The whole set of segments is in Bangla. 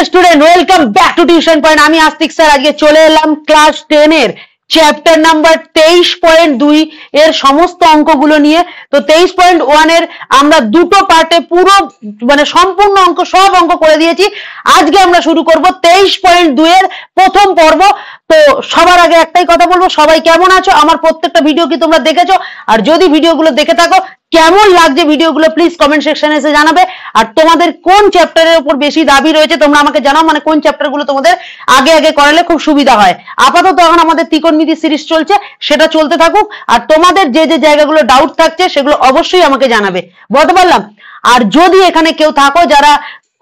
Student, welcome back to tuition point. আমি আস্তিক স্যার আজকে চলে এলাম ক্লাস 10 এর চ্যাপ্টার নাম্বার 23.2 এর সমস্ত অঙ্কগুলো নিয়ে। তো 23.1 এর আমরা দুটো পার্টে পুরো মানে সম্পূর্ণ অঙ্ক সব অঙ্ক করে দিয়েছি। আজকে আমরা শুরু করব 23.2 এর প্রথম পর্ব। তো সবার আগে একটাই কথা বলবো, সবাই কেমন আছো? আমার প্রত্যেকটা ভিডিও কি তোমরা দেখেছো? আর যদি ভিডিওগুলো দেখে থাকো, কেমন লাগছে ভিডিওগুলো প্লিজ কমেন্ট সেকশনে এসে জানাবে। আর তোমাদের কোন চ্যাপ্টারের উপর বেশি দাবি রয়েছে তোমরা আমাকে জানাও, মানে কোন চ্যাপ্টারগুলো তোমাদের আগে আগে করালে খুব সুবিধা হয়। আপাতত এখন আমাদের ত্রিকোণমিতি সিরিজ চলছে, সেটা চলতে থাকুক। আর তোমাদের যে যে জায়গাগুলো ডাউট থাকছে সেগুলো অবশ্যই আমাকে জানাবে, বলতে পারলাম? আর যদি এখানে কেউ থাকো যারা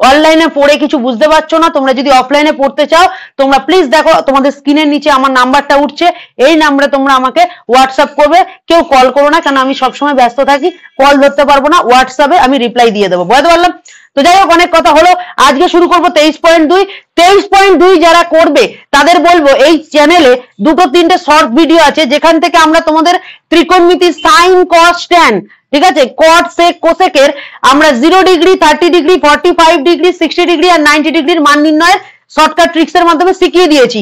অনলাইনে পড়ে কিছু বুঝতে পারছো না, তোমরা যদি অফলাইনে পড়তে চাও, তোমরা প্লিজ দেখো তোমাদের স্ক্রিনের নিচে আমার নাম্বারটা উঠছে, এই নাম্বারে তোমরা আমাকে হোয়াটসঅ্যাপ করবে। কেউ কল করো না, কারণ আমি সবসময় ব্যস্ত থাকি, কল ধরতে পারবো না। হোয়াটসঅ্যাপে আমি রিপ্লাই দিয়ে দেবো, বুঝতে পারলাম? তো যাই হোক, অনেক কথা হলো, আজকে শুরু করবো 23.2। 23.2 যারা করবে তাদের বলবো এই চ্যানেলে দুটো তিনটে শর্ট ভিডিও আছে, যেখান থেকে আমরা তোমাদের ত্রিকোণমিতি সাইন কস ট্যান, ঠিক আছে, কট সেক কোসেকের আমরা 0 ডিগ্রি, 30 ডিগ্রি, 45 ডিগ্রি, 60 ডিগ্রি আর 90 ডিগ্রির মান নির্ণয়ের শর্টকাট ট্রিক্স এর মাধ্যমে শিখিয়ে দিয়েছি।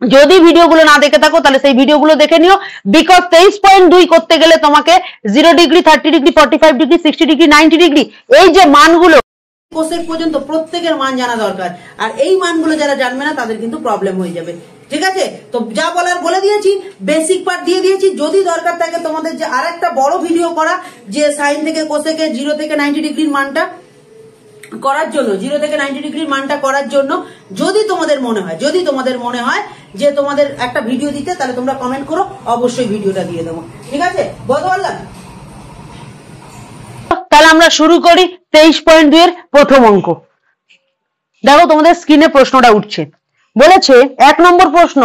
যদি ভিডিওগুলো না দেখে থাকো তাহলে সেই ভিডিওগুলো দেখে নিও। বিকজ 23.2 করতে গেলে তোমাকে 0 degree, 30 degree, 45 degree, 60 degree, 90 degree এই যে মানগুলো কোসেক পর্যন্ত প্রত্যেকের মান জানা দরকার। আর এই মানগুলো যারা জানবে না তাদের কিন্তু প্রবলেম হয়ে যাবে, ঠিক আছে? তো যা বলার বলে দিয়েছি, বেসিক পার্ট দিয়ে দিয়েছি। যদি দরকার থাকে তোমাদের যে আরেকটা বড় ভিডিও করা, যে সাইন থেকে কোসেকের 0 থেকে 90 ডিগ্রির মানটা করার জন্য, 0 থেকে 90 ডিগ্রির মানটা করার জন্য যদি তোমাদের মনে হয় যে তোমাদের একটা ভিডিও দিতে, তাহলে তোমরা কমেন্ট করো, অবশ্যই ভিডিওটা দিয়ে দেবো, ঠিক আছে? বলতে পারলাম? তাহলে আমরা শুরু করি 23.2 এর প্রথম অঙ্ক। দেখো তোমাদের স্ক্রিনে প্রশ্নটা উঠছে, বলেছে 1 নম্বর প্রশ্ন,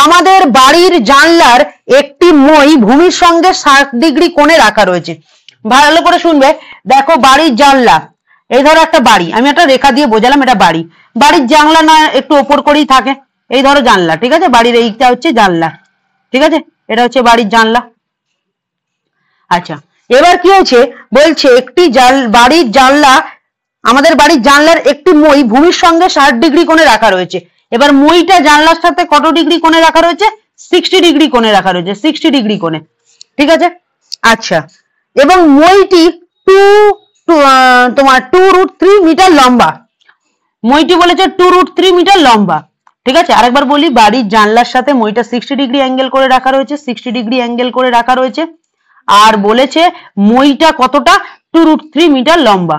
আমাদের বাড়ির জানলার একটি মই ভূমির সঙ্গে 60 ডিগ্রি কোণে রাখা রয়েছে। ভালো করে শুনবে। দেখো বাড়ির জানলা, এই ধরো একটা বাড়ি, আমি একটা রেখা দিয়ে বোঝালাম এটা বাড়ি। বাড়ির জানলা না একটু ওপর করেই থাকে, এই ধরো জানলা, ঠিক আছে? বাড়ির এইটা হচ্ছে জানলা, ঠিক আছে? এটা হচ্ছে বাড়ির জানলা। আচ্ছা, এবার কি হয়েছে, বলছে একটি বাড়ির জানলা, আমাদের বাড়ির জানলার একটি মই ভূমির সঙ্গে 60 ডিগ্রি কোণে রাখা রয়েছে। এবার মইটা জানলার সাথে কত ডিগ্রি কোণে রাখা রয়েছে? 60 ডিগ্রি কোণে রাখা রয়েছে, 60 ডিগ্রি কোণে, ঠিক আছে? আচ্ছা, এবং মইটি তোমার 2√3 মিটার লম্বা। মইটি বলেছে 2√3 মিটার লম্বা, ঠিক আছে? আরেকবার বলি, বাড়ির জানলার সাথে মইটা 60 ডিগ্রি অ্যাঙ্গেল করে রাখা রয়েছে, 60 ডিগ্রি অ্যাঙ্গেল করে রাখা রয়েছে। আর বলেছে মইটা কতটা? 2√3 মিটার লম্বা।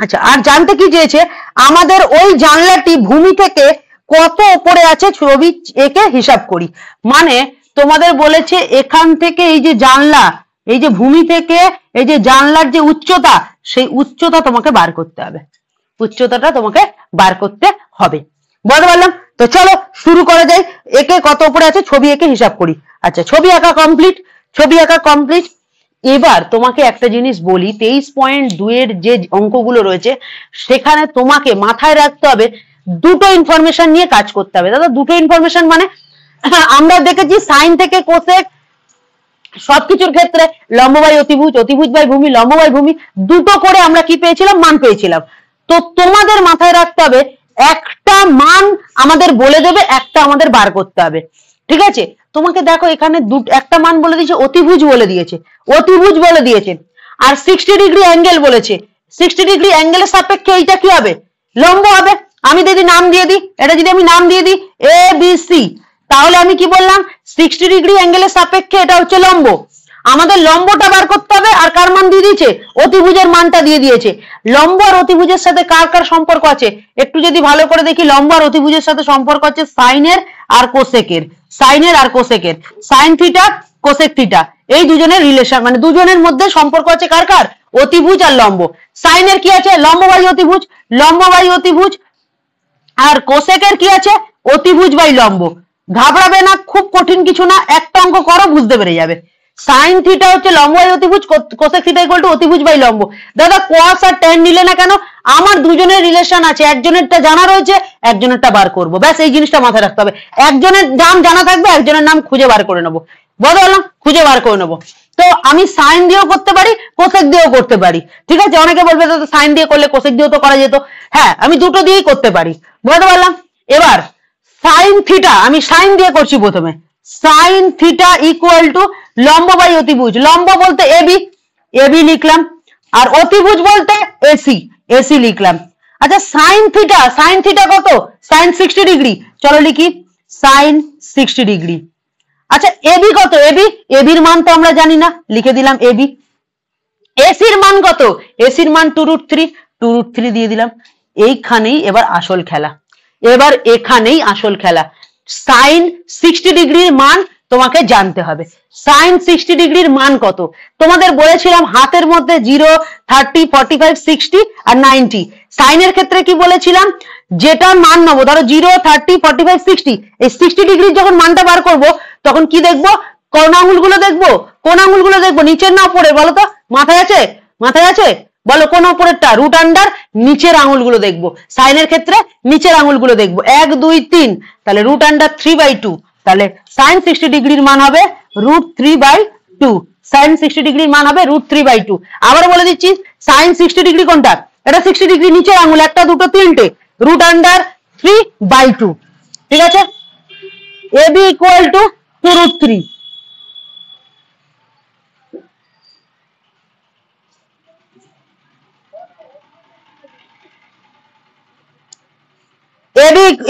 আচ্ছা, আর জানতে কি চেয়েছে, আমাদের ওই জানলাটি ভূমি থেকে কত উপরে আছে ছবি এঁকে হিসাব করি। মানে তোমাদের বলেছে এখান থেকে এই যে জানলা, এই যে ভূমি থেকে এই যে জানলার যে উচ্চতা, সেই উচ্চতা তোমাকে বার করতে হবে, উচ্চতাটা তোমাকে বার করতে হবে, বলতে পারলাম? তো চলো শুরু করা যায়। একে কত উপরে আছে ছবি এঁকে হিসাব করি। আচ্ছা, ছবি আঁকা কমপ্লিট, ছবি আঁকা কমপ্লিট। এবার তোমাকে একটা জিনিস বলি, 23.2 এর যে অঙ্কগুলো রয়েছে সেখানে তোমাকে মাথায় রাখতে হবে দুটো ইনফরমেশন নিয়ে কাজ করতে হবে। দাদা দুটো ইনফরমেশন মানে, আমরা দেখেছি সাইন থেকে কোসেক সবকিছুর ক্ষেত্রে লম্ব বাই অতিভুজ, অতিভুজ বাই ভূমি, লম্ব বাই ভূমি, দুটো করে আমরা কি পেয়েছিলাম? মান পেয়েছিলাম। তো তোমাদের মাথায় রাখতে হবে একটা মান আমাদের বলে দেবে, একটা আমাদের বার করতে হবে, ঠিক আছে? তোমাকে দেখো এখানে একটা মান বলে দিয়েছে, অতিভুজ বলে দিয়েছে, অতিভুজ বলে দিয়েছে, আর 60 ডিগ্রি অ্যাঙ্গেল বলেছে। 60 ডিগ্রি অ্যাঙ্গেলের সাপেক্ষে এইটা কি হবে? লম্ব হবে। আমি যদি নাম দিয়ে দিই, এটা যদি আমি নাম দিয়ে দিই এ বি সি, তাহলে আমি কি বললাম? 60 ডিগ্রি অ্যাঙ্গেলের সাপেক্ষে এটা হচ্ছে লম্ব। আমাদের লম্বটা বার করতে হবে, আর কার মান দিয়ে দিয়েছে? অতিভুজের মানটা দিয়ে দিয়েছে। লম্ব আর অতিভুজের সাথে কার কার সম্পর্ক আছে একটু যদি ভালো করে দেখি, লম্ব আর অতিভুজের সাথে সম্পর্ক আছে সাইনের আর কোসেকের, সাইনের আর কোসেকের, সাইন থিটা কোসেক থিটা, এই দুজনের রিলেশন, মানে দুজনের মধ্যে সম্পর্ক আছে কার কার? অতিভুজ আর লম্ব। সাইনের কি আছে? লম্ব বাই অতিভুজ, লম্ব বাই অতিভুজ। আর কোসেকের কি আছে? অতিভুজ বাই লম্ব। ঘাবড়াবে না, খুব কঠিন কিছু না, একটা অঙ্ক করো বুঝতে পেরে যাবে। সাইন থিটা হচ্ছে লম্ব বাই অতিভুজ, কোসেক থিটা ইকুয়াল টু অতিভুজ বাই লম্ব। দাদা কোয়াস আর ট্যান নিলে না কেন? আমার দুজনের রিলেশন আছে, একজনেরটা জানা রয়েছে, একজনেরটা বার করবো, ব্যাস এই জিনিসটা মাথায় রাখতে হবে। একজনের নাম জানা থাকবে, একজনের নাম খুঁজে বার করে নেবো, বললাম খুঁজে বার করে নেবো। তো আমি সাইন দিয়েও করতে পারি, কোসেক দিয়েও করতে পারি। ঠিক আছে, অনেকে বলবে তো সাইন দিয়ে করলে কোসেক দিয়েও তো করা যেত। হ্যাঁ, আমি দুটো দিয়েই করতে পারি, বুঝতে পারলাম। এবার সাইন থিটা, আমি সাইন দিয়ে করছি প্রথমে। সাইন থিটা ইকুয়াল টু লম্ব বাই অতিভুজ। লম্ব বলতে এবি, এবি লিখলাম, আর অতিভুজ বলতে এসি, এসি লিখলাম। আচ্ছা সাইন থিটা, সাইন থিটা কত? Sine 60 degree. চলো লিখি সাইন 60 ডিগ্রি। আচ্ছা এবি কত? এবি, এবির মান তো আমরা জানি না, লিখে দিলাম এবি। এসির মান কত? এসির মান 2√3, 2√3 দিয়ে দিলাম। এইখানেই এবার আসল খেলা, এবার এখানেই আসল খেলা। সাইন 60 ডিগ্রির মান তোমাকে জানতে হবে। সাইন 60 ডিগ্রির মান কত? তোমাদের বলেছিলাম হাতের মধ্যে 0, 30, 45, 60 আর 90। সাইনের ক্ষেত্রে কি বলেছিলাম? যেটা মান নেবো, ধরো 0, 30, 45, 60, এই 60 ডিগ্রির যখন মানটা বার করব তখন কি দেখবো? কোন আঙুলগুলো দেখবো? কোন আঙুলগুলো দেখবো? নিচের না উপরে? বলো তো, মাথায় আছে? মাথায় আছে? বলো কোন উপরেরটা? রুট আন্ডার নিচের আঙুলগুলো দেখবো। সাইনের ক্ষেত্রে নিচের আঙুলগুলো দেখবো, 1, 2, 3, তাহলে রুট আন্ডার 3/2। তাহলে সাইন 60 ডিগ্রির মান হবে √3/2। সাইন 60 ডিগ্রির মান হবে √3/2। আবার বলে দিচ্ছি সাইন 60 ডিগ্রি কোনটা? এটা 60 ডিগ্রি নিচের আঙুল, একটা, দুটো, তিনটে, রুট আন্ডার 3/2। ঠিক আছে, AB equal to 2√3।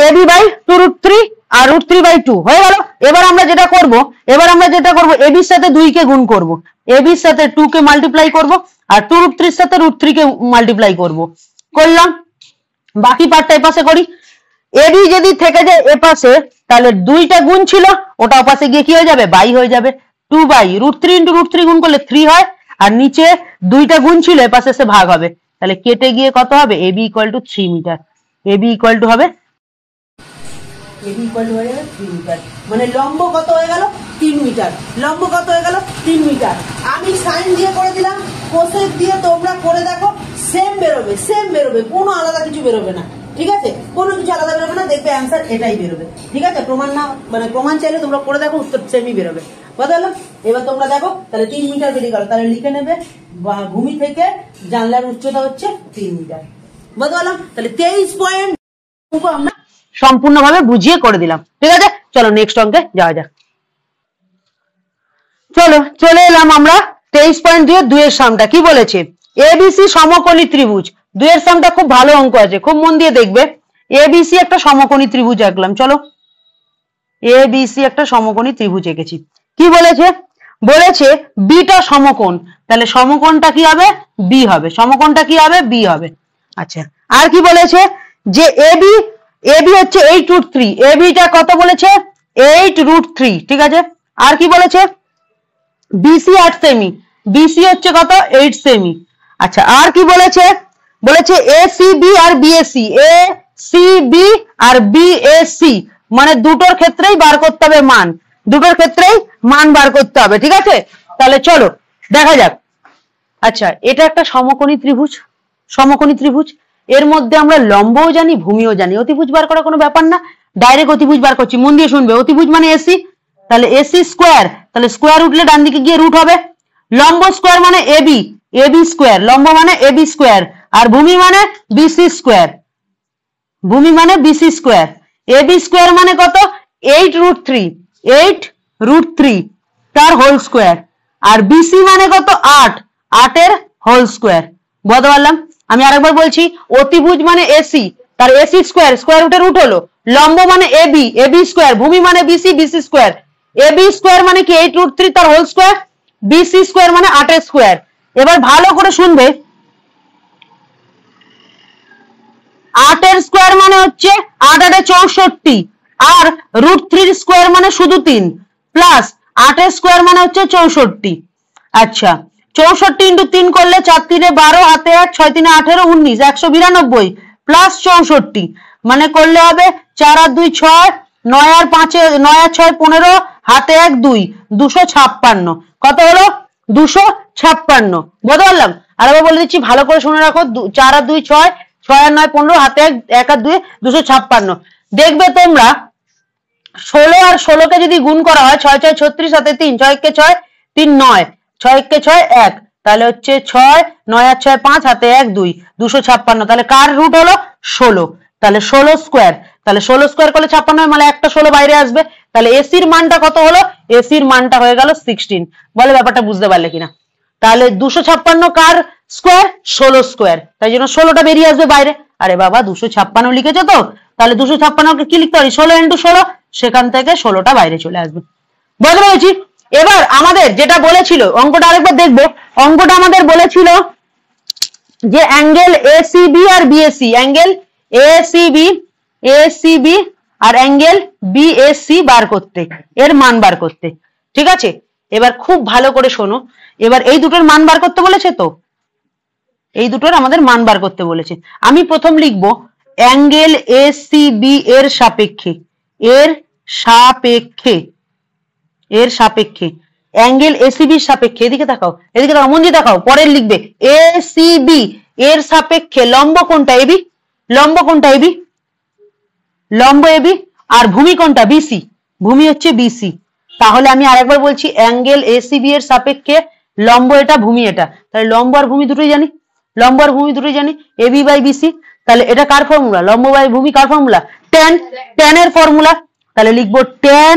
AB by 2√3 আর √3/2 হয়ে গেল। এবার আমরা যেটা করব, এবির সাথে 2 কে গুণ করব, এবির সাথে 2 কে মাল্টিপ্লাই করব, আর 2√3 এর সাথে √3 কে মাল্টিপ্লাই করব। করলাম, বাকি পার্টটা এপাশে করি। এবি যদি থেকে যায় এপাশে, তাহলে 2টা গুণ ছিল, ওটা ওপাশে গিয়ে কি হয়ে যাবে? বাই হয়ে যাবে। 2/√3 × √3 গুণ করলে 3 হয়, আর নিচে 2টা গুণ ছিল, এপাশে এসে ভাগ হবে, তাহলে কেটে গিয়ে কত হবে? AB equal to 3 metre. AB equal to হবে, এবি ইকুয়াল টু হয়ে যাবে 3 মিটার। মানে লম্ব কত হয়ে গেল? 3 মিটার। লম্ব কত হয়ে গেল? 3 মিটার। আমি সাইন দিয়ে করে দিলাম, কোসেক দিয়ে তোমরা করে দেখো, সেম বেরোবে, সেম বেরোবে, কোনো আলাদা কিছু বেরোবে না। ঠিক আছে, কোনো কিছু আলাদা বেরোবে না, দেখবে অ্যান্সার এটাই বেরোবে। ঠিক আছে, প্রমাণ না, মানে প্রমাণ চাইলে তোমরা করে দেখো, উত্তর সেমই বেরোবে। বুঝলে? এবার তোমরা দেখো, তাহলে 3 মিটার বেরিয়ে গেল। তাহলে লিখে নেবে ভূমি থেকে জানলার উচ্চতা হচ্ছে 3 মিটার। বুঝলাম? তাহলে 23 পয়েন্ট আমরা সম্পূর্ণভাবে বুঝিয়ে করে দিলাম। ঠিক আছে, চলো নেক্সট অঙ্কে যাওয়া যাক। চলো চলে এলাম আমরা 23.2 এর সামটা। কি বলেছে? এবিসি সমকোণী ত্রিভুজ। 2 এর সামটা খুব ভালো অঙ্ক আছে, খুব মন দিয়ে দেখবে। এবিসি একটা সমকোণী ত্রিভুজ আঁকলাম। চলো, এবিসি একটা সমকোণী ত্রিভুজ এঁকেছি। কি বলেছে? বলেছে বিটা সমকোণ, তাহলে সমকোণটা কি হবে? বি হবে। সমকোণটা কি হবে? বি হবে। আচ্ছা, আর কি বলেছে? যে এবি, এবি হচ্ছে 8√3। এবিটা কত বলেছে? 8√3। ঠিক আছে, আর কি বলেছে? বিসি 8 সেমি, বিসি হচ্ছে কত? 8 সেমি। আচ্ছা, আর কি বলেছে? বলেছে এসিবি আর বিএসি, এসিবি আর বিএসি, মানে দুটোর ক্ষেত্রেই বার করতে হবে মান, দুটোর ক্ষেত্রেই মান বার করতে হবে। ঠিক আছে, তাহলে চলো দেখা যাক। আচ্ছা, এটা একটা সমকোণী ত্রিভুজ, সমকোণী ত্রিভুজ। এর মধ্যে আমরা লম্বও জানি, ভূমিও জানি। অতিভুজ বার করা কোনো ব্যাপার না, ডাইরেক্ট অতিভুজ বার করছি। মন দিয়ে শুনবে, অতিভুজ মানে এসি, তাহলে এসি স্কোয়ার, তাহলে স্কোয়ার উঠলে ডান দিকে গিয়ে রুট হবে। লম্ব স্কোয়ার মানে এবি, এবি স্কোয়ার, লম্ব মানে এবি স্কোয়ার, আর ভূমি মানে বিসি স্কোয়ার, ভূমি মানে বিসি স্কোয়ার। এবি স্কোয়ার মানে কত? 8√3, 8√3 তার হোল স্কোয়ার, আর বিসি মানে কত? 8, 8 এর হোল স্কোয়ার। বুঝতে পারলাম? আমি আরেকবার বলছি, অতিভুজ মানে এসি, তার এসি স্কোয়ার, স্কোয়ার রুটের রুট হলো। লম্ব মানে এবি, এবি স্কোয়ার, ভূমি মানে BC, BC square. AB square মানে কি? 8√3 তার হোল স্কোয়ার, বিসি স্কোয়ার মানে 8 এর স্কোয়ার। এবার ভালো করে শুনবে, 8 এর স্কোয়ার মানে হচ্ছে 8 8 64, আর √3 স্কোয়ার মানে শুধু 3, প্লাস 8 এর স্কোয়ার মানে হচ্ছে 64। আচ্ছা, 64 × 3 করলে 4 3 12, হাতে 1, 6 3 18, 19, 192 প্লাস 64, মানে করলে হবে 4 আর 2 6, 9 আর 5, 9 আর 6 15, হাতে 1 2, 256। কত হলো? 256। বুঝতে পারলাম? আর আবার বলে দিচ্ছি, ভালো করে শুনে রাখো, 4 আর 2 6, 6 আর 9 15, হাতে 1 আর 2 256। দেখবে তোমরা 16 আর 16 কে যদি গুণ করা হয়, 6 6 36, হাতে 3, 6 কে 6, 3 9, 6 কে 6 1, তাহলে হচ্ছে 6 9 আর 6 5, হাতে 1 2, 256। তাহলে কার রুট হলো 16, তাহলে 16 স্কোয়ার, তাহলে 16 স্কোয়ার করলে 56 মানে একটা 16 বাইরে আসবে। তাহলে এসির মানটা কত হলো? এসির মানটা হয়ে গেল 16। বলে ব্যাপারটা বুঝতে পারলে কিনা? তাহলে 256 কার স্কোয়ার? 16 স্কোয়ার, তাই জন্য 16টা বেরিয়ে আসবে বাইরে। আরে বাবা 256 লিখেছো তো, তাহলে 256কে কি লিখতে পারি? 16 ইন্টু 16, সেখান থেকে 16টা বাইরে চলে আসবে। বুঝতে পেরেছি? এবার আমাদের যেটা বলেছিল, অঙ্কটা আরেকবার দেখবো। অঙ্কটা আমাদের বলেছিল যে অ্যাঙ্গেল এসিবি আর বিএসি, অ্যাঙ্গেল এসিবি আর অ্যাঙ্গেল বিএসি বার করতে, এর মান বার করতে। ঠিক আছে, এবার খুব ভালো করে শোনো। এবার এই দুটোর মান বার করতে বলেছে তো, এই দুটোর আমাদের মান বার করতে বলেছে। আমি প্রথম লিখবো অ্যাঙ্গেল এসিবি এর সাপেক্ষে, এর সাপেক্ষে, এর সাপেক্ষে অ্যাঙ্গেল এসিবির সাপেক্ষে, এদিকে তাকাও, এদিকে তাকাও, মন দিয়ে তাকাও, পরের লিখবে এসিবি এর সাপেক্ষে লম্ব কোনটা? এবি। লম্ব কোনটা? এবি। লম্ব এবি। আর ভূমি কোনটা? বিসি। ভূমি হচ্ছে বিসি। তাহলে আমি আরেকবার বলছি, অ্যাঙ্গেল এসিবি এর সাপেক্ষে লম্ব এটা, ভূমি এটা। তাহলে লম্ব আর ভূমি দুটোই জানি, লম্ব আর ভূমি দুটোই জানি, এবি বাই বিসি। তাহলে এটা কার ফর্মুলা? লম্ব বাই ভূমি কার ফর্মুলা? ট্যান, ট্যানের ফর্মুলা। তাহলে লিখবো ট্যান,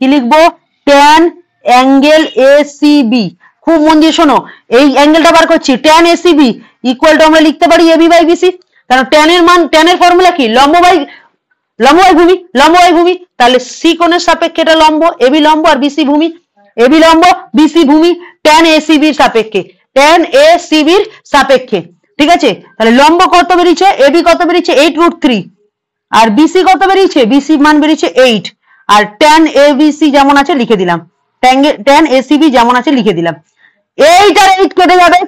কি লিখবো? Tan angle ACB. খুব মন দিয়ে শোনো, এই অ্যাঙ্গেলটা বার করছি, ট্যান এসিবি ইকুয়াল টু আমরা লিখতে পারি এবি বাই বিসি। কারণ ট্যানের মান, ট্যানের ফর্মুলা কি? লম্ব বাই ভূমি, লম্ব বাই ভূমি। তাহলে সি কোণের সাপেক্ষে এটা লম্ব, এবি লম্ব আর বিসি ভূমি, এবি লম্ব বিসি ভূমি, ট্যান এসিবির সাপেক্ষে, ট্যান এসিবির সাপেক্ষে। ঠিক আছে, তাহলে লম্ব কত বেরিয়েছে? এবি কত বেরিয়েছে? 8√3। আর বিসি কত বেরিয়েছে? বিসি মান বেরিয়েছে 8। আর ট্যান এবিসি যেমন আছে লিখে দিলাম, ট্যান এসিবি যেমন আছে লিখে দিলাম। 8 আর 8 কেটে যাবে,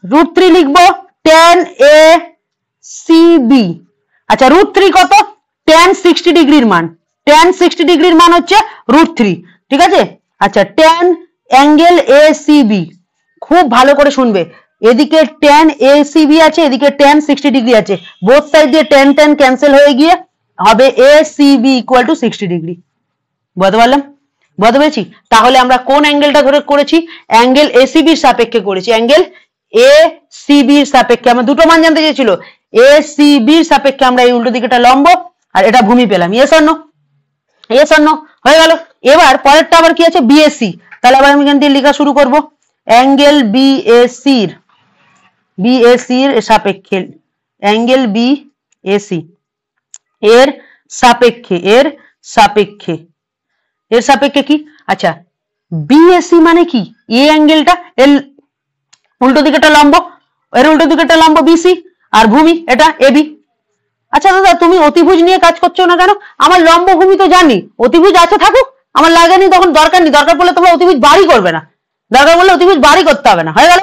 √3 লিখবো ট্যান এ সিবি। আচ্ছা √3 কত? ট্যান 60 ডিগ্রির মান, ট্যান 60 ডিগ্রির মান হচ্ছে √3। ঠিক আছে, আচ্ছা ট্যান অ্যাঙ্গেল এসিবি, খুব ভালো করে শুনবে, এদিকে ট্যান এসিবি আছে, এদিকে ট্যান 60 ডিগ্রি আছে, বোথ সাইড দিয়ে ট্যান ট্যান ক্যান্সেল হয়ে গিয়ে হবে এসিবি ইকুয়াল টু 60 ডিগ্রি। বুঝতে পারলাম? বুঝতে পেরেছি? তাহলে আমরা কোন অ্যাঙ্গেলটা ধরে করেছি? অ্যাঙ্গেল এসিবির সাপেক্ষে করেছি, অ্যাঙ্গেল এসিবির সাপেক্ষে। আমরা দুটো মান জানতে চেয়েছিল, এসিবির সাপেক্ষে আমরা এই উল্টো দিকেটা লম্ব আর এটা ভূমি পেলাম। Yes or no? Yes or no? হয়ে গেল। এবার পরেরটা আবার কি আছে? বিএসি। তাহলে আবার আমি এখান থেকে লেখা শুরু করব, অ্যাঙ্গেল বিএসির, বিএসির সাপেক্ষে, অ্যাঙ্গেল বিএসি এর সাপেক্ষে, এর সাপেক্ষে, এর সাপেক্ষে কি? আচ্ছা বিএসি মানে কি? এই অ্যাঙ্গেলটা, এর উল্টো দিকেটা লম্ব, এর উল্টো দিকেটা লম্ব বিসি, আর ভূমি এটা এবি। আচ্ছা দাদা তুমি অতিভুজ নিয়ে কাজ করছো না কেন? আমার লম্ব ভূমি তো জানি, অতিভুজ আছে থাকুক, আমার লাগেনি, তখন দরকার নেই, দরকার পড়লে তোমরা অতিভুজ বাড়ি করবে না, দরকার পড়লে অতিভুজ বাড়ি করতে হবে না। হয়ে গেল?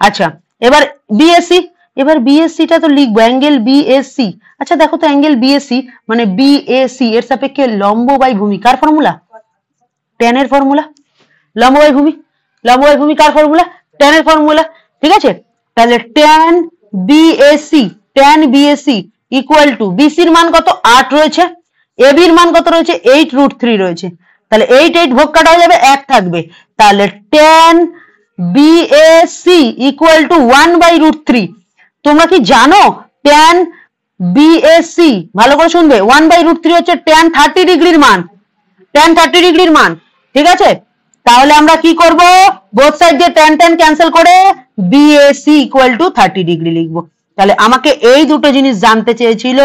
আচ্ছা এবার বিএসসি, এবার বিএসসিটা তো লিখবো অ্যাঙ্গেল বিএসসি। আচ্ছা দেখো তো অ্যাঙ্গেল বিএসসি মানে বিএসি এর সাপেক্ষে লম্ব বাই ভূমি কার ফর্মুলা? ট্যানের ফর্মুলা। লম্ব বাই ভূমি, লম্ব বাই ভূমি কার ফর্মুলা? ট্যানের ফর্মুলা। ঠিক আছে, তাহলে tan BAC, tan BAC equal to বিসির মান কত? 8 রয়েছে, এবির মান কত রয়েছে? 8√3 রয়েছে। তাহলে 8 8 ভোগ কাটা হয়ে যাবে, 1 থাকবে। তাহলে ট্যান বিএসি ইকুয়াল টু 1/√3। তোমরা কি জানো ট্যান বিএসি, ভালো করে শুনবে, 1/√3 হচ্ছে ট্যান 30 ডিগ্রির মান, ট্যান 30 ডিগ্রির মান। ঠিক আছে, তাহলে আমরা কি করব? বোথ সাইড দিয়ে ট্যান ট্যান ক্যান্সেল করে বিএসি ইকুয়াল টু 30 ডিগ্রি লিখবো। তাহলে আমাকে এই দুটো জিনিস জানতে চেয়েছিল,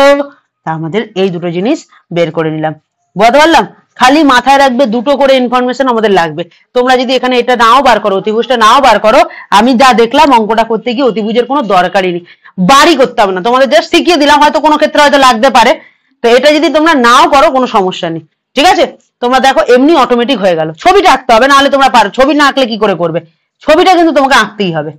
তা আমাদের এই দুটো জিনিস বের করে নিলাম। বুঝতে পারলাম? খালি মাথায় রাখবে দুটো করে ইনফরমেশন আমাদের লাগবে। তোমরা যদি এখানে এটা নাও বার করো, অতিভুজটা নাও বার করো, আমি যা দেখলাম অঙ্কটা করতে গিয়ে অতিভুজের কোনো দরকারই নেই, বাড়ি করতে হবে না, তোমাদের জাস্ট শিখিয়ে দিলাম, হয়তো কোনো ক্ষেত্রে হয়তো লাগতে পারে। তো এটা যদি তোমরা নাও করো কোনো সমস্যা নেই। ঠিক আছে, তোমরা দেখো এমনি অটোমেটিক হয়ে গেল। ছবিটা আঁকতে হবে, নাহলে তোমরা পারো, ছবি না আঁকলে কি করে করবে? ছবিটা কিন্তু তোমাকে আঁকতেই হবে।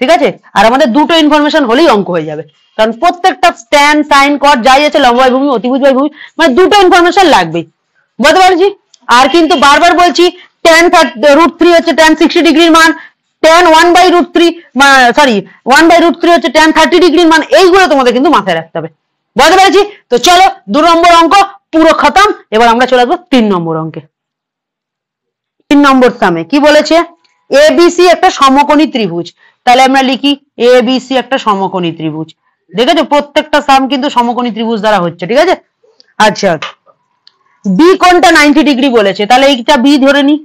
ঠিক আছে, আর আমাদের দুটো ইনফরমেশন হলেই অঙ্ক হয়ে যাবে, কারণ প্রত্যেকটা ট্যান সাইন কট যাই আছে, লম্ব বাই ভূমি, অতিভুজ বাই ভূমি, মানে দুটো ইনফরমেশন লাগবেই। বুঝতে পারছি? আর কিন্তু বারবার বলছি ট্যান √3 হচ্ছে ট্যান 60 ডিগ্রির মান, ট্যান 1/√3 সরি 1/√3 হচ্ছে ট্যান 30 ডিগ্রির মান, এইগুলো তোমাদের কিন্তু মাথায় রাখতে হবে। বুঝতে পেরেছি? তো চলো 2 নম্বর অঙ্ক পুরো খতম। এবার আমরা চলে আসবো 3 নম্বর অঙ্কে। 3 নম্বর সামে কি বলেছে? এবিসি একটা সমকোণী ত্রিভুজ, তাহলে আমরা লিখি এবিসি একটা সমকোণী ত্রিভুজ। দেখেছো প্রত্যেকটা সাম কিন্তু সমকোণী ত্রিভুজ দ্বারা হচ্ছে, ঠিক আছে। আচ্ছা বি কোণটা 90 ডিগ্রি বলেছে, তাহলে এইটা বি ধরে নি,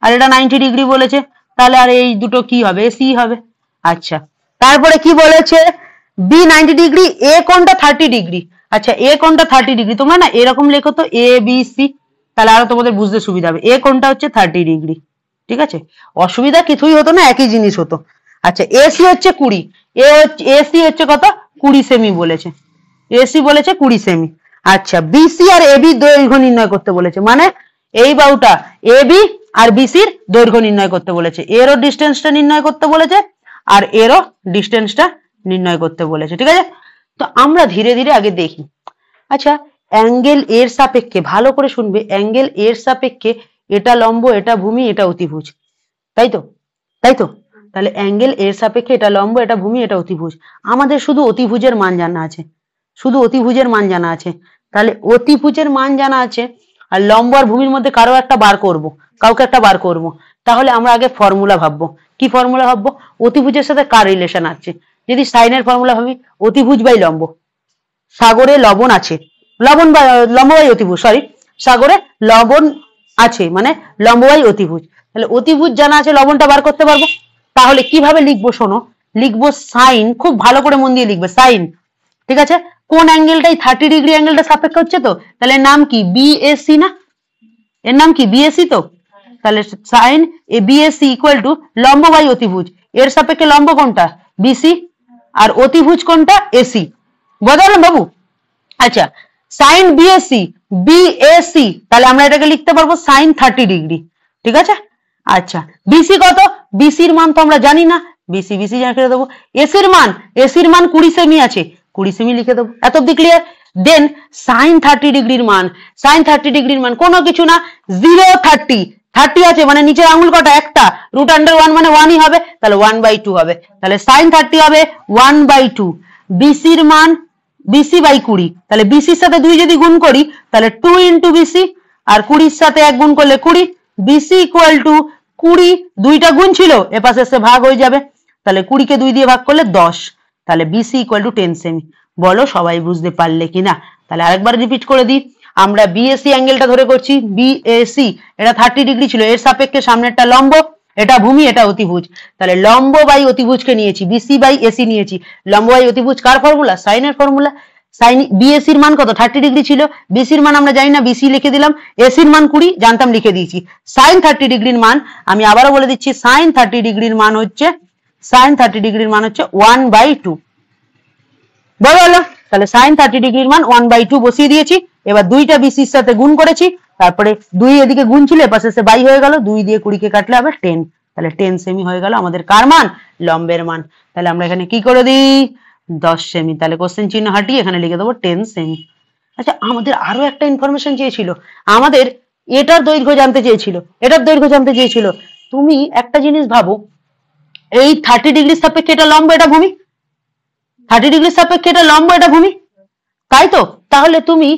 আর এটা 90 ডিগ্রি বলেছে, তাহলে আর এই দুটো কি হবে, সি হবে। আচ্ছা তারপরে কি বলেছে, বি 90 ডিগ্রি, এ কোণটা 30 ডিগ্রি। আচ্ছা এ কোণটা 30 ডিগ্রি, তোমরা না এরকম লেখো তো এ বি সি, তাহলে আরো তোমাদের বুঝতে সুবিধা হবে। এ কোণটা হচ্ছে 30 ডিগ্রি, ঠিক আছে, অসুবিধা কিছুই হতো না, একই জিনিস হতো। আচ্ছা এসি হচ্ছে 20, এসি হচ্ছে কত, 20 সেমি বলেছে, এসি বলেছে 20 সেমি। আচ্ছা বিসি আর এবি দৈর্ঘ্য নির্ণয় করতে বলেছে, মানে এই বাহুটা এবি আর বিসির দৈর্ঘ্য নির্ণয় করতে বলেছে, এরও ডিস্টেন্সটা নির্ণয় করতে বলেছে আর এরও ডিস্টেন্সটা নির্ণয় করতে বলেছে, ঠিক আছে। তো আমরা ধীরে ধীরে আগে দেখি। আচ্ছা অ্যাঙ্গেল এর সাপেক্ষে, ভালো করে শুনবে, অ্যাঙ্গেল এর সাপেক্ষে এটা লম্ব, এটা ভূমি, এটা অতিভুজ, তাই তো, তাই তো। তাহলে অ্যাঙ্গেল এর সাপেক্ষে এটা লম্ব, এটা ভূমি, এটা অতিভুজ। আমাদের শুধু অতিভুজের মান জানা আছে, শুধু অতিভুজের মান জানা আছে। তাহলে অতিভুজের মান জানা আছে আর লম্ব আর ভূমির মধ্যে কারো একটা বার করব, কাউকে একটা বার করব। তাহলে আমরা আগে ফর্মুলা ভাববো। কি ফর্মুলা ভাববো, অতিভুজের সাথে কার রিলেশন আছে। যদি সাইনের ফর্মুলা ভাবি, অতিভুজ বাই লম্ব। সাগরে লবণ আছে, লবণ বা লম্ব বাই অতিভুজ, সরি, সাগরে লবণ আছে মানে লম্ব বাই অতিভুজ। তাহলে অতিভুজ জানা আছে, লবণটা বার করতে পারবো। তাহলে কিভাবে লিখবো শোনো, লিখবো সাইন, খুব ভালো করে মন দিয়ে লিখবে সাইন, ঠিক আছে। কোন অ্যাঙ্গেলটাই 30 ডিগ্রি অ্যাঙ্গেলটা সাপেক্ষে হচ্ছে, তো তাহলে নাম কি বিএসি না, এর নাম কি বিএসি। তো তাহলে sine A BAC equal to লম্ব বাই অতিভুজ, এর সাপেক্ষে লম্ব কোনটা বিসি আর অতিভুজ কোনটা এসি, বুঝতে পারলাম বাবু। আচ্ছা সাইন বিএসি, বিএসি, তাহলে আমরা এটাকে লিখতে পারবো সাইন 30 ডিগ্রি, ঠিক আছে। আচ্ছা বিসি কত, বিসির মান তো আমরা জানি না, বিসি বিসি লিখে দেবো। এসির মান, এসির মান 20 সেমি আছে, 20 সেমি লিখে দেবো। এত অব্দি ক্লিয়ার। দেন সাইন 30 ডিগ্রির মান, সাইন 30 ডিগ্রির মান কোনো কিছু না, 0 30 আছে মানে নিচের আঙুল কটা, একটা, রুট আন্ডার 1 মানে 1ই হবে, তাহলে 1/2 হবে। তাহলে সাইন 30 হবে 1/2। বিসির মান বিসি বাই 20, তাহলে বিসির সাথে 2 যদি গুণ করি তাহলে 2 ইন্টু বিসি, আর 20 সাথে 1 গুণ করলে 20, বিসি ইকুয়াল টু 20, 2টা গুণ ছিল এপাশে এসে ভাগ হয়ে যাবে, তাহলে 20 কে 2 দিয়ে ভাগ করলে 10, তাহলে বিসি ইকুয়াল টু 10 সেমি। বলো সবাই বুঝতে পারলে কিনা। তাহলে আরেকবার রিপিট করে দিই, আমরা বিএসি অ্যাঙ্গেলটা ধরে করছি, বিএসি এটা 30 ডিগ্রি ছিল, এর সাপেক্ষে সামনেরটা লম্ব, এটা ভূমি, এটা অতিভুজ। তাহলে লম্ব বাই অতিভুজকে নিয়েছি, বিসি বাই এসি নিয়েছি। লম্ব বাই অতিভুজ কার ফর্মুলা, সাইনের ফর্মুলা। সাইন বিএসির মান কত 30 ডিগ্রি ছিল, বিসির মান আমরা জানি না, বিসি লিখে দিলাম, এসির মান 20 জানতাম লিখে দিয়েছি। সাইন 30 ডিগ্রির মান আমি আবারও বলে দিচ্ছি, সাইন 30 ডিগ্রির মান হচ্ছে, সাইন 30 ডিগ্রির মান হচ্ছে 1/2, বলো। তাহলে সাইন 30 ডিগ্রির মান 1/2 বসিয়ে দিয়েছি। এবার 2টা বিসির সাথে গুণ করেছি, তারপরে 2 এদিকে গুণ ছিল এপাশে এসে বাই হয়ে গেল, 2 দিয়ে 20 কে কাটলে আবার 10, তাহলে 10 সেমি হয়ে গেল আমাদের কার মান, লম্বের মান। তাহলে আমরা এখানে কি করে দিই 10 সেমি, তাহলে কোশ্চেন চিহ্ন হাঁটিয়ে এখানে লিখে দেবো 10 সেমি। আচ্ছা আমাদের আরো একটা ইনফরমেশন চেয়েছিল, আমাদের এটার দৈর্ঘ্য জানতে চেয়েছিল, এটার দৈর্ঘ্য জানতে চেয়েছিল। তুমি একটা জিনিস ভাবো, এই 30 ডিগ্রি সাপেক্ষে এটা লম্ব, এটা ভূমি, 30 ডিগ্রি সাপেক্ষে এটা লম্ব, এটা ভূমি, তাই তো। তাহলে তুমি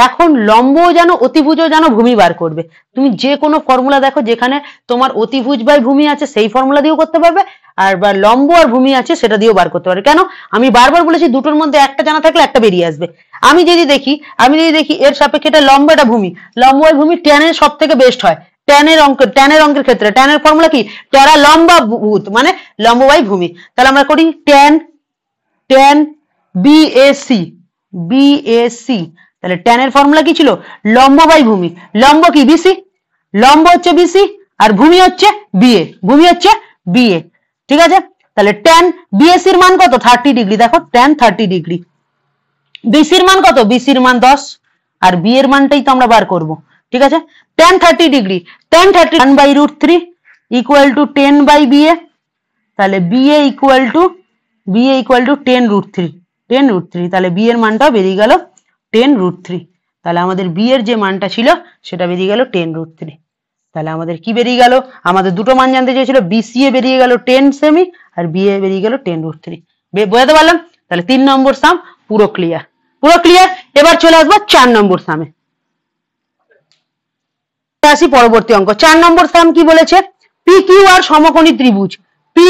এখন লম্ব জানো, অতিভুজও জানো, ভূমি বার করবে। তুমি যে কোনো ফর্মুলা দেখো যেখানে তোমার অতিভুজ বাই ভূমি আছে সেই ফর্মুলা দিয়েও করতে পারবে, আর বা লম্ব আর ভূমি আছে সেটা দিয়েও বার করতে পারবে। কেন, আমি বারবার বলেছি দুটোর মধ্যে একটা জানা থাকলে একটা বেরিয়ে আসবে। আমি যদি দেখি এর সাপেক্ষে এটা লম্ব, এটা ভূমি, লম্ব আর ভূমি ট্যানের সব থেকে বেস্ট হয়। ট্যানের অঙ্কের ক্ষেত্রে ট্যানের ফর্মুলা কি, ট্যারা লম্বা ভূত মানে লম্ব বাই ভূমি। তাহলে আমরা করি ট্যান, ট্যান বিএসি, বিএসি, তাহলে ট্যানের ফর্মুলা কি ছিল, লম্ব বাই ভূমি। লম্ব কি বিসি, লম্ব হচ্ছে বিসি আর ভূমি হচ্ছে বিএ, ভূমি হচ্ছে বিএ, ঠিক আছে। তাহলে ট্যান বিএসির মান কত 30 ডিগ্রি, দেখো ট্যান 30 ডিগ্রি। বিসির মান কত, বিসির মান 10, আর বি এর মানটাই তো আমরা বার করব, ঠিক আছে। Tan 30 degree, tan 30 1/√3 equal to 10/BA, তাহলে বিএ ইকুয়াল টু 10√3, 10√3, তাহলে বি এর মানটাও বেরিয়ে গেল 10√3। তাহলে আমাদের বি এর যে মানটা ছিল সেটা বেরিয়ে গেল 10√3। তাহলে আমাদের কি বেরিয়ে গেল, আমাদের দুটো মান জানতে চেয়েছিল, বিসিএ বেরিয়ে গেল 10 সেমি আর বিএ বেরিয়ে গেল 10√3। বোঝাতে পারলাম। তাহলে 3 নম্বর সাম পুরো ক্লিয়ার, পুরো ক্লিয়ার। এবার চলে আসবো 4 নম্বর সামে, আসি পরবর্তী অঙ্ক। 4 নম্বর সাম কি বলেছে, পি কিউ আর সমকোণী ত্রিভুজ, পি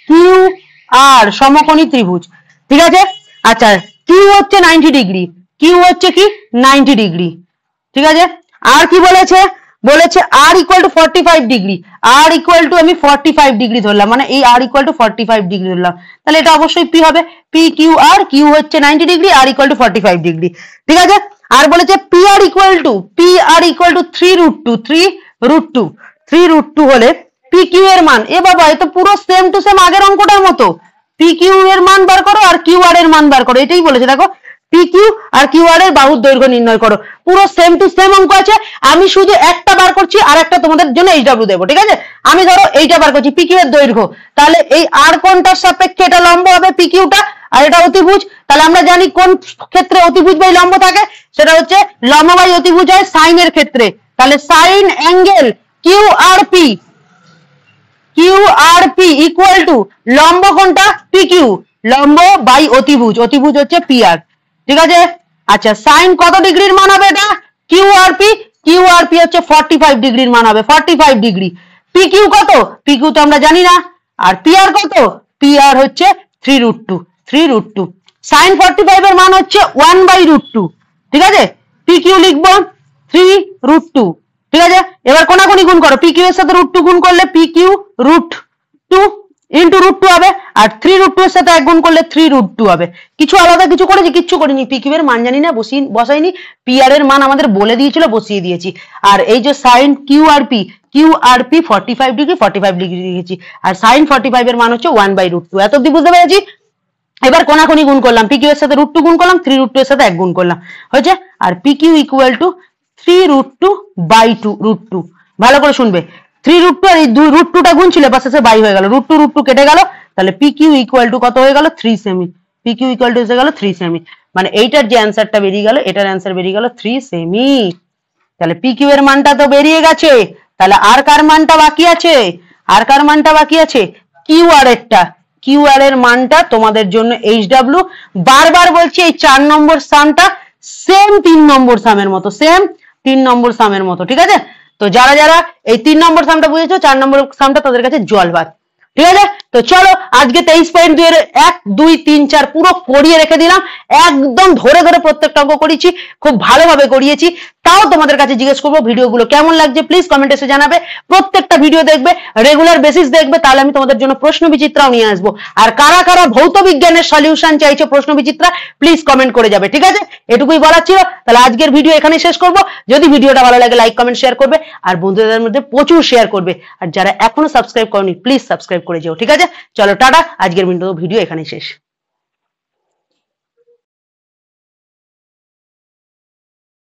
কিউ আর সমকোণী ত্রিভুজ, ঠিক আছে। আচ্ছা কিউ হচ্ছে 90 ডিগ্রি, কিউ হচ্ছে কি 90 ডিগ্রি, ঠিক আছে। আর কি বলেছে, বলেছে আর equal to 45 degree, R equal to আমি 45 ডিগ্রি ধরলাম, মানে এই আর ইকুয়াল টু 45 ডিগ্রি ধরলাম, তাহলে এটা অবশ্যই পি হবে, পি কিউ আর, কিউ হচ্ছে 90 degree, R equal to 45 degree, ঠিক আছে। আর বলেছে পি আর ইকুয়াল টু 3√2 হলে পি কিউ এর মান, এ বাবা এ তো পুরো সেম টু সেম আগের অঙ্কটার মতো, পি কিউ এর মান বার করো আর কিউ আর এর মান বার করো, এটাই বলেছে। দেখো পি কিউ আর কিউ আর এর বাহুর দৈর্ঘ্য নির্ণয় করো, পুরো সেম টু সেম অঙ্ক আছে, আমি শুধু একটা বার করছি আর একটা তোমাদের জন্য এইচডব্লিউ দেবো, ঠিক আছে। আমি ধরো এইটা বার করছি পি কিউ এর দৈর্ঘ্য, তাহলে এই আর কোণটার সাপেক্ষে এটা লম্ব হবে পি কিউটা, আর এটা অতিভুজ, তাহলে আমরা জানি কোন ক্ষেত্রে অতিভুজ বাই লম্ব থাকে, সেটা হচ্ছে লম্ব বাই অতিভুজ হয় সাইনের ক্ষেত্রে, তাহলে sine angle Q R P, Q R P equal to লম্ব কোনটা পি কিউ, লম্ব বাই অতিভুজ, অতিভুজ হচ্ছে পি আর, ঠিক আছে। আচ্ছা সাইন কত ডিগ্রির মান হবে এটা, Q R P, Q R P হচ্ছে 45 ডিগ্রির মান হবে, 45 ডিগ্রি। পি কিউ কত, পি কিউ তো আমরা জানি না, আর পি আর কত, পি আর হচ্ছে 3√2, সাইন 45 এর মান হচ্ছে 1/√2, ঠিক আছে। পি কিউ লিখবো 3√2, ঠিক আছে। এবার কোনাকুনি গুণ করো, পি কিউ এর সাথে √2 গুণ করলে পি কিউ √2 ইন্টু √2 হবে, আর 3√2 এর সাথে 1 গুণ করলে 3√2 হবে। কিছু আলাদা কিছু করেছি, কিচ্ছু করিনি, পি কিউ এর মান জানি না, বসাইনি, পি আর এর মান আমাদের বলে দিয়েছিল, বসিয়ে দিয়েছি। আর এই যে sign Q R P, Q R P 45 degree 45 degree লিখেছি, আর সাইন 45 এর মান হচ্ছে 1/√2, এত অবধি বুঝতে পেরেছি। এবার কোনাকুনি গুণ করলাম, পি কিউ এর সাথে √2 গুণ করলাম, 3√2 এর সাথে 1 গুণ করলাম, হয়েছে। আর পি কিউ ইকুয়াল টু 3√2/2, ভালো করে শুনবে, 3√2 আর এই √2টা গুণ ছিল, পাশে সে বাই হয়ে গেল, √2 কেটে গেল, তাহলে পি কিউ ইকুয়াল টু কত হয়ে গেল 3 সেমি, পি কিউ ইকুয়াল টু এসে গেল 3 সেমি, মানে এইটার যে অ্যান্সারটা বেরিয়ে গেল, এটার অ্যান্সার বেরিয়ে গেল 3 সেমি। তাহলে পি কিউ এর মানটা তো বেরিয়ে গেছে, তাহলে আর কার মানটা বাকি আছে, আর কার মানটা বাকি আছে, কিউ আর এরটা, কিউ আর এর মানটা তোমাদের জন্য এইচডব্লিউ, বারবার বলছি এই 4 নম্বর সামটা সেম 3 নম্বর সামের মতো, সেম 3 নম্বর সামের মতো, ঠিক আছে। তো যারা যারা এই 3 নম্বর সামটা বুঝেছো, 4 নম্বর সামটা তাদের কাছে জল ভাত, ঠিক আছে। তো চলো আজকে 23.2 এর 1 2 3 4 পুরো করিয়ে রেখে দিলাম, একদম ধরে ধরে প্রত্যেকটা অঙ্ক করিয়েছি, খুব ভালোভাবে করিয়েছি। তাও তোমাদের কাছে জিজ্ঞেস করবো ভিডিওগুলো কেমন লাগছে, প্লিজ কমেন্টে এসে জানাবে। প্রত্যেকটা ভিডিও দেখবে, রেগুলার বেসিস দেখবে, তাহলে আমি তোমাদের জন্য প্রশ্ন বিচিত্রাও নিয়ে আসবো। আর কারা কারা ভৌত বিজ্ঞানের সলিউশন চাইছো প্রশ্ন বিচিত্রা, প্লিজ কমেন্ট করে যাবে, ঠিক আছে। এটুকুই বলার ছিল, তাহলে আজকের ভিডিও এখানেই শেষ করবো। যদি ভিডিওটা ভালো লাগে লাইক কমেন্ট শেয়ার করবে, আর বন্ধুদের মধ্যে প্রচুর শেয়ার করবে, আর যারা এখনো সাবস্ক্রাইব করনি প্লিজ সাবস্ক্রাইব করে যেও, ঠিক আছে। চলো টাটা, আজকের ভিডিও এখানেই শেষ।